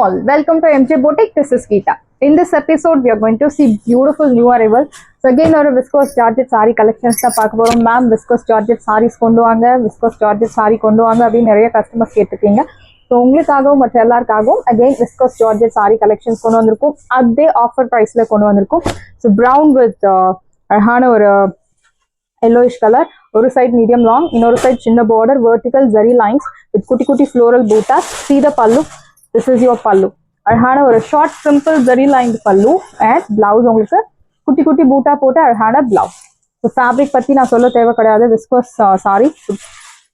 all, welcome to MJ Boutique. This is Geeta. In this episode, we are going to see beautiful new arrival. So again, our viscose Georgette saree collections தான் பார்க்க போறோம். Ma'am, viscose Georgette sarees கொண்டு வாங்க, viscose Georgette saree கொண்டு வாங்க அப்படின்னு நிறைய customers கேட்டிருக்கீங்க. ஸோ உங்களுக்காகவும் மற்ற எல்லாருக்காகவும் again viscose georgette sorry collections கொண்டு வந்திருக்கும். அதே ஆஃபர் ப்ரைஸில் கொண்டு வந்திருக்கும். ஸோ ப்ரௌன் வித் அழகான ஒரு yellowish கலர், ஒரு சைட் மீடியம் லாங், இன்னொரு சைட் சின்ன border, vertical zari lines with குட்டி குட்டி floral buttas. See the pallu. This is your pallu. அழகான ஒரு short simple zari lined pallu and blouse உங்களுக்கு குட்டி குட்டி பூட்டா போட்டு அழகான பிளவுஸ். ஸோ ஃபேப்ரிக் பற்றி நான் சொல்ல தேவை கிடையாது. Viscose sorry,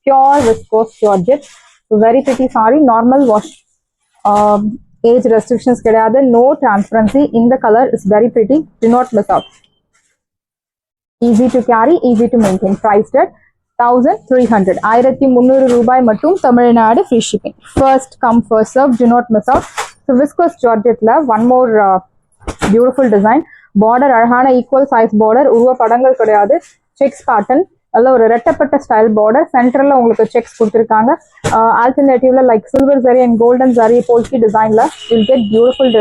pure viscose georgette. Very pretty saree, normal wash, age restrictions கிடையாது, no transparency in the color, is very pretty, do not miss out. Easy to carry, easy to maintain. Priced at 1300, 1300 ரூபாய் மட்டும், Tamil Nadu free shipping. First come first serve, do not miss out. So viscose georgette la one more beautiful design, border அழகான equal size border, உருவ படங்கள் கிடையாது, checks pattern, நல்ல ஒரு ரெட்டப்பட்ட style border, சென்டர்ல உங்களுக்கு செக்ஸ் கொடுத்துருக்காங்க. ஆல்டர்னேட்டிவ்ல like silver zari and golden zari polki டிசைன்ல will get beautiful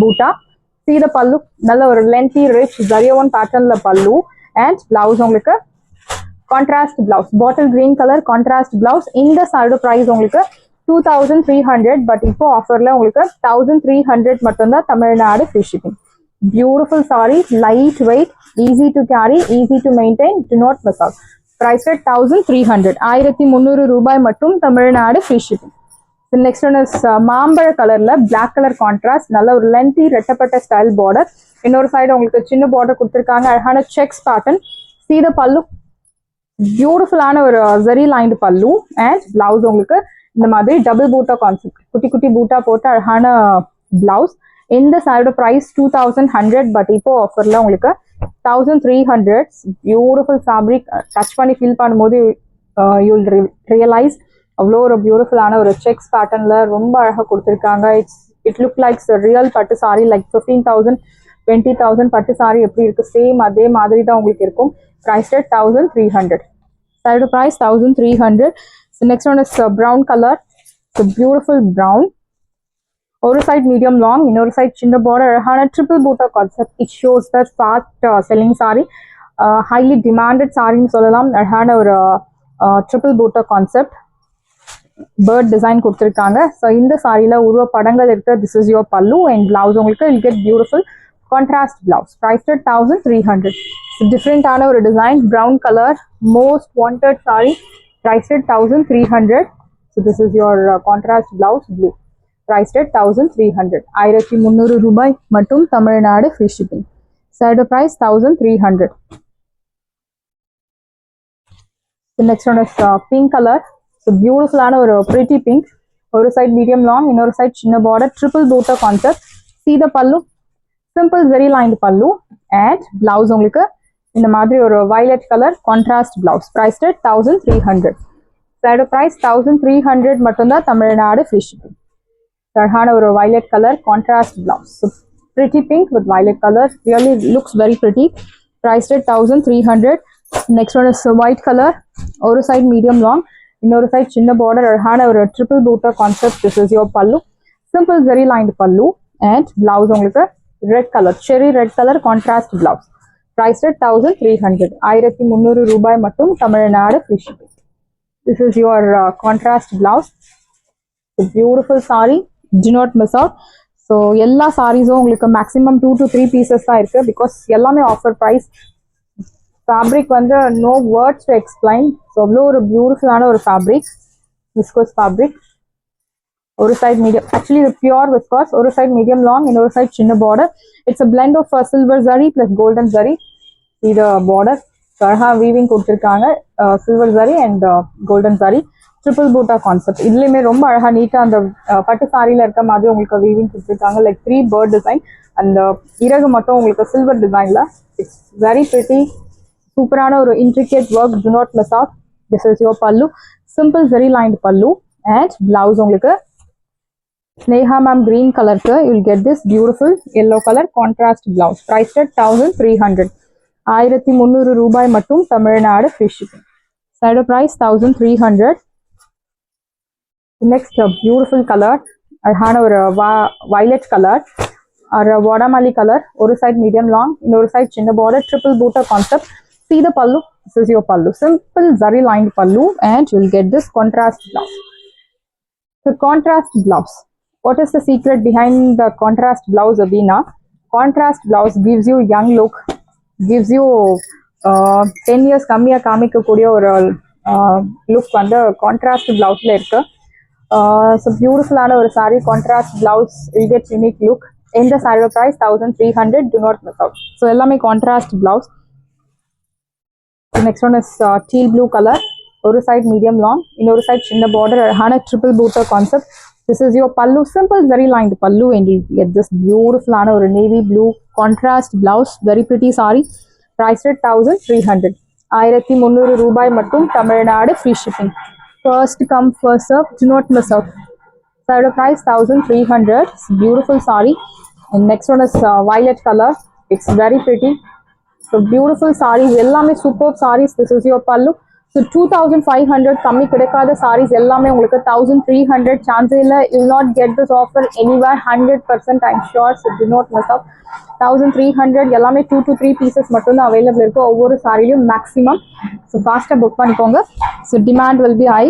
butta. See the பல்லு, நல்ல ஒரு லென்த்தி ரிச் ஜரியோன் பேட்டர்ன்ல பல்லு அண்ட் பிளவுஸ் உங்களுக்கு contrast blouse, bottle green colour contrast blouse. இந்த சைடு ப்ரைஸ் உங்களுக்கு 2300, பட் இப்போ ஆஃபர்ல உங்களுக்கு 1300 மட்டும்தான், Tamil Nadu free shipping. Beautiful saree, light weight, easy to carry, easy to maintain, do not miss out. Price at 1300, 1300 ரூபாய் மட்டும், Tamil Nadu free shipping. The next one is மாம்பழ கலர்ல black color contrast, நல்ல ஒரு lengthy ரெட்டப்பட்ட ஸ்டைல் border, இன்னொரு சைடு உங்களுக்கு சின்ன border கொடுத்திருக்காங்க, அழகான checks pattern. See the pallu, beautiful ஆன ஒரு zari lined pallu and blouse உங்களுக்கு இந்த மாதிரி டபுள் பூட்டா கான்செப்ட், குட்டி குட்டி பூட்டா போட்டு அழகான பிளவுஸ். இந்த சைடு ப்ரைஸ் 2100, பட் இப்போ ஆஃபர்ல உங்களுக்கு 1300. பியூட்டிஃபுல் ஃபேப்ரிக், டச் பண்ணி ஃபீல் பண்ணும்போது யூல் ரியலைஸ் அவ்வளோ ஒரு பியூட்டிஃபுல்லான ஒரு செக்ஸ் பேட்டர்ன்ல ரொம்ப அழகாக கொடுத்துருக்காங்க. இட் லுக் லைக்ஸ் ரியல் பட்டு சாரி, லைக் 15,000 20,000 பட்டு சாரி எப்படி இருக்கு, சேம் அதே மாதிரி தான் உங்களுக்கு இருக்கும். Price rate 1300, side price 1300. Next one is brown colour, beautiful brown, ஒரு சைட் மீடியம் லாங், இன்னொரு சைட் சின்ன பார்டர், அழகான triple Buta concept. It shows the fast selling sari, highly demanded சாரின்னு சொல்லலாம். அழகான ஒரு ட்ரிபிள் பூட்டா கான்செப்ட், பேர்ட் டிசைன் கொடுத்துருக்காங்க. ஸோ இந்த சாரியில் உருவ படங்கள் இருக்கு. This is your pallu and blouse உங்களுக்கு will get beautiful contrast blouse. Price rate 1300. டிஃப்ரெண்டான ஒரு design, brown colour, most wanted sari. Price rate 1300. So this is your contrast blouse blue. Priced at 1300, 1300 ரூபாய் மட்டும், Tamil Nadu free shipping. Side price 1300. The next one is pink color, so பியூட்டிஃபுல்லான ஒரு pretty pink, ஒரு side medium long, இன்னொரு side சின்ன border, triple Buta concept. See the pallu, simple very lined pallu and blouse உங்களுக்கு இந்த மாதிரி ஒரு violet color contrast blouse. Priced at 1300. Side price 1300 மட்டும்தான், தமிழ்நாடு ஃப்ரீ ஷிப்பிங். அழகான ஒரு violet color contrast blouse, so pretty pink with violet color, really looks very pretty. Priced at 1300. Next one is white color, ஒரு side medium long, இன்னொரு side சின்ன border, அழகான ஒரு triple Buta concept. This is your pallu, simple zari lined pallu and blouse உங்களுக்கு red color, cherry red color contrast blouse. Priced at 1300, 1300 ரூபாய் மட்டும், Tamil Nadu free shipping. This is your contrast blouse, the beautiful saree, do not miss out. So எல்லா சாரீஸும் உங்களுக்கு maximum 2 to 3 pieces தான் இருக்குது, because எல்லாமே offer price. Fabric வந்து no words to explain. So அவ்வளோ ஒரு பியூட்டிஃபுல்லான ஒரு ஃபேப்ரிக், விஸ்கோஸ் ஃபேப்ரிக். ஒரு சைட் மீடியம், ஆக்சுவலி இது பியூர் விஸ்காஸ், ஒரு சைட் மீடியம் லாங், இன்னொரு சைட் சின்ன border. It's a blend of silver zari plus golden zari. இது பார்டர் அழகாக வீவிங் கொடுத்துருக்காங்க, silver zari and golden zari, triple Buta concept. இதுலையுமே ரொம்ப அழகாக நீட்டாக அந்த பட்டு சாரியில் இருக்க மாதிரி உங்களுக்கு வீவிங் கொடுத்துருக்காங்க, லைக் 3 பேர்ட் டிசைன். அந்த இறகு மட்டும் உங்களுக்கு சில்வர் டிசைனில். இட்ஸ் வெரி பிரிட்டி, சூப்பரான ஒரு intricate work. Do not miss out. This is your pallu, simple zari lined pallu and blouse உங்களுக்கு ஸ்னேஹா மேம் கிரீன் கலருக்கு you will get this beautiful yellow colour contrast blouse. Price at 1300, 1300 ரூபாய் மட்டும், Tamil Nadu free shipping. Side price 1300. Next, a beautiful color, அழகான ஒரு violet colour or வாடாமல்லி colour. ஒரு side medium long, இன்னொரு side சின்ன பார்டர், ட்ரிபிள் பூட்டர் concept. See the pallu. This is your pallu. Simple zari lined pallu, and you'll get this contrast blouse. The contrast blouse. What is the secret behind the contrast blouse, Abina? Contrast blouse gives you young look, gives you 10 years கம்மியா காமிக்கக்கூடிய ஒரு look வந்து contrast பிளவுஸ்ல இருக்கு. So பியூட்டிஃபுல்லான ஒரு sari contrast blouse will get unique look. இந்த சாரியோட price 1300. Do not miss out. So எல்லாமே contrast blouse. Next one is teal blue color. ஒரு side medium long, இன்னொரு side சின்ன border, அழகான triple booter concept. This is your pallu, simple zari lined pallu, and you get this beautiful ஆன ஒரு navy blue contrast blouse, very pretty saree. Price at 1300. 1300 ரூபாய் மட்டும், Tamil Nadu free shipping. First come first serve, do not miss out. So price 1300. It's beautiful saree. And next one is violet color. It's very pretty. So beautiful sarees, எல்லாமே superb sarees. This is your pallu. So 2500 கம்மி கிடைக்காத sarees எல்லாமே உங்களுக்கு 1300 chance இல்ல. You will not get this offer anywhere. 100% I'm sure. So do not miss out. 1300 எல்லாமே 2 to 3 pieces மட்டும் தான் available இருக்கு ஒவ்வொரு சாரியிலும் மேக்ஸிமம். ஸோ ஃபாஸ்ட்டாக புக் பண்ணிக்கோங்க. So demand will be high.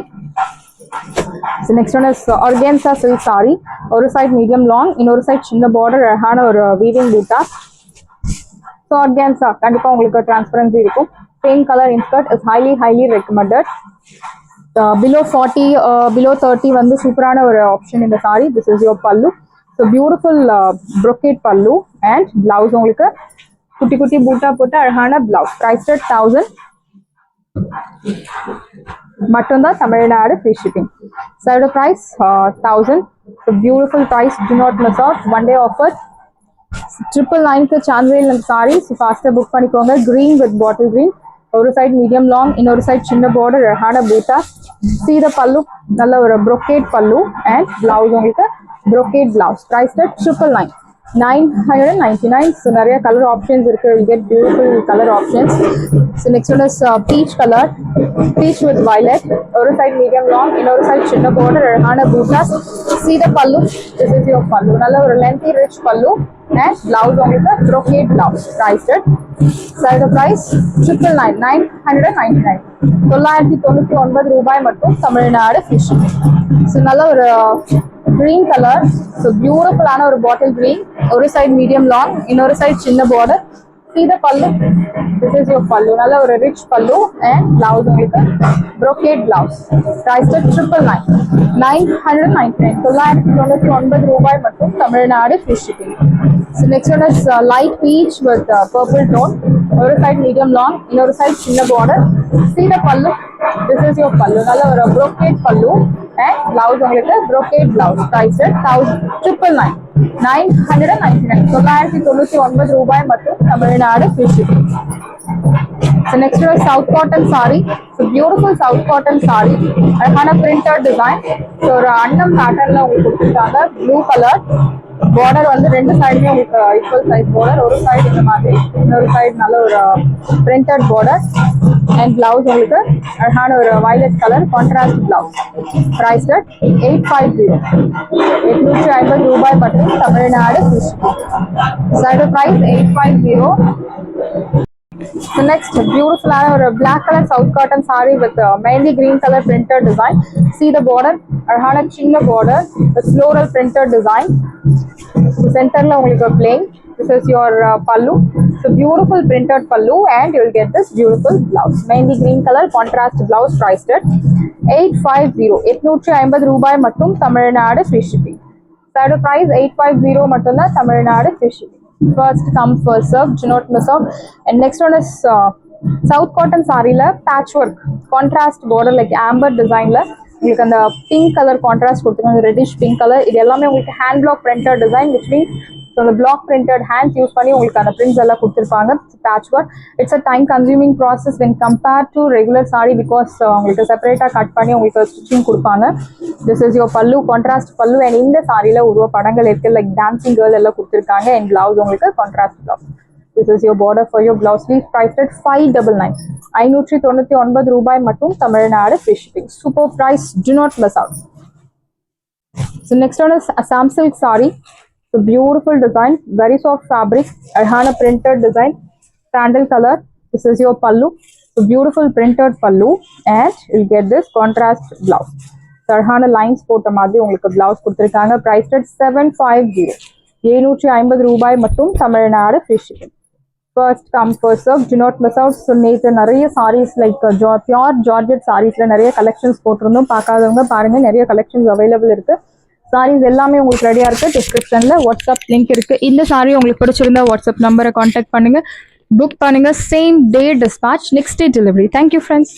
So next one is organza silk sorry. ஒரு side medium long, இன்னொரு side சின்ன பார்டர், அழகான ஒரு வீவிங் பூட்டா. ஸோ ஆர்கேன்சா கண்டிப்பாக உங்களுக்கு டிரான்ஸ்பரன்சி இருக்கும். Same colour inskirt is highly recommended. Below 40 below 30 வந்து சூப்பரான ஒரு ஆப்ஷன் இந்த சாரி. திஸ் இஸ் யோர் பல்லு. ஸோ பியூட்டிஃபுல் brocade பல்லு அண்ட் பிளவுஸ் உங்களுக்கு குட்டி குட்டி பூட்டா போட்டு அழகான பிளவுஸ். ப்ரைஸ் 1000 மட்டும்தான், Tamil Nadu free shipping. Side price 1000. So beautiful price, to not miss out. One day offer 999க்கு சான்ஸே இல்லை சாரி. ஸோ ஃபாஸ்ட்டாக புக் பண்ணிக்கோங்க. க்ரீன் வித் பாட்டில் க்ரீன், ஒரு சைட் மீடியம் லாங், இன்னொரு சைட் சின்ன பார்டர், அழகான பூட்டா. சீத பல்லு, நல்ல ஒரு brocade பல்லு அண்ட் பிளவுஸ் உங்களுக்கு brocade blouse. Price at 999. So நிறைய கலர் ஆப்ஷன்ஸ் இருக்கு. You get beautiful color options. So next one is peach color. Peach with violet. ஒரு சைடு மீடியம் லாங், இன்னொரு சைடு சின்ன பார்டர், அழகான buttas. See the pallu. This is your pallu. நல்ல ஒரு lengthy rich pallu and blouse உங்களுக்கு brocade blouse. Price at side price 999. 999 ரூபாய் மட்டும், Tamil Nadu free shipping. So நல்ல ஒரு green color. So beautiful ஆன ஒரு bottle green. ஒரு side medium long, இன்னொரு side சின்ன border. See the pallu. This is your pallu. நல்ல ஒரு rich pallu and blouse உங்களுக்கு brocade blouse. Price at 999. 999 ரூபாய் மட்டும், Tamil Nadu free shipping. So next one is light peach with purple tone. ஒரு side medium long, இன்னொரு side சின்ன border. See the pallu. This is your pallu. நல்ல ஒரு brocade pallu and blouse உங்களுக்கு brocade blouse. Price at 999. 999 ரூபாய் மட்டும், Tamil Nadu free shipping. So next one is South cotton saree. So beautiful South cotton saree. அழகான printed design. So ஒரு அன்னம் பேட்டர்ன்ல உங்களுக்கு கொடுத்துருக்காங்க. ப்ளூ கலர் பார்டர் வந்து ரெண்டு சைடுமே உங்களுக்கு ஈக்குவல் சைஸ் பார்டர். ஒரு சைடு இந்த மாதிரி, இன்னொரு சைடு நல்ல ஒரு பிரிண்டட் பார்டர் அண்ட் பிளவுஸ் உங்களுக்கு அழகான ஒரு violet colour contrast blouse. Price 850. 850 ரூபாய் மட்டும், Tamil Nadu free shipping. Side price 850. So next, beautiful ஒரு black color South cotton saree with mainly green color printed design. See the border, அழகான சின்ன border with floral printed design. Centerல உங்களுக்கு plain. This is your pallu. So beautiful printed pallu and you will get this beautiful blouse. Mainly green color contrast blouse. Priced at 850. 850 ரூபாய் மட்டும், Tamil Nadu free shipping. Side price 850 மட்டும் தான், Tamil Nadu free shipping. First come first serve, do not miss out. And next one is South cotton saree la patchwork contrast border like amber design la உங்களுக்கு அந்த pink colour contrast கொடுத்துருக்காங்க. Reddish pink colour. இது எல்லாமே உங்களுக்கு hand black printed design, which means அந்த black printed hands use பண்ணி உங்களுக்கு அந்த பிரிண்ட்ஸ் எல்லாம் கொடுத்துருப்பாங்க. Patch work. It's a time consuming process when compare to regular sorry, because உங்களுக்கு செப்பரேட்டாக கட் பண்ணி உங்களுக்கு ஸ்டிச்சிங் கொடுப்பாங்க. திஸ் இஸ் யோர் பல்லு, கான்ட்ராஸ்ட் பல்லு. அண்ட் இந்த சாரியில் உருவ படங்கள் இருக்குது, லைக் டான்சிங் கேர்ள் எல்லாம் கொடுத்துருக்காங்க. அண்ட் பிளவுஸ் உங்களுக்கு contrast blouse. This is your border for your blouse sleeve. Priced at 599. 599 ரூபாய் மட்டும், Tamil Nadu free shipping. Super price, do not miss out. So next one is a Assam silk saree. So beautiful design, very soft fabric, Arhana printed design, sandal color. This is your pallu. So beautiful printed pallu, and you'll get this contrast blouse. Arhana lines போட்ட மாதிரி உங்களுக்கு blouse கொடுத்திருக்காங்க. Priced at 750. 750 ரூபாய் மட்டும், Tamil Nadu free shipping. First come first serve, do not miss out. So நேற்று நிறைய sarees like pure Georgette sareesல நிறைய collections போட்டிருந்தோம். பார்க்காதவங்க பாருங்க, நிறைய collections available இருக்கு. sarees எல்லாமே உங்களுக்கு ரெடியா இருக்கு. டிஸ்கிரிப்ஷன்ல வாட்ஸ்அப் லிங்க் இருக்கு. இந்த saree உங்களுக்கு பிடிச்சிருந்தா வாட்ஸ்அப் நம்பரை கான்டாக்ட் பண்ணுங்க, புக் பண்ணுங்க. Same day dispatch, next day delivery. Thank you friends.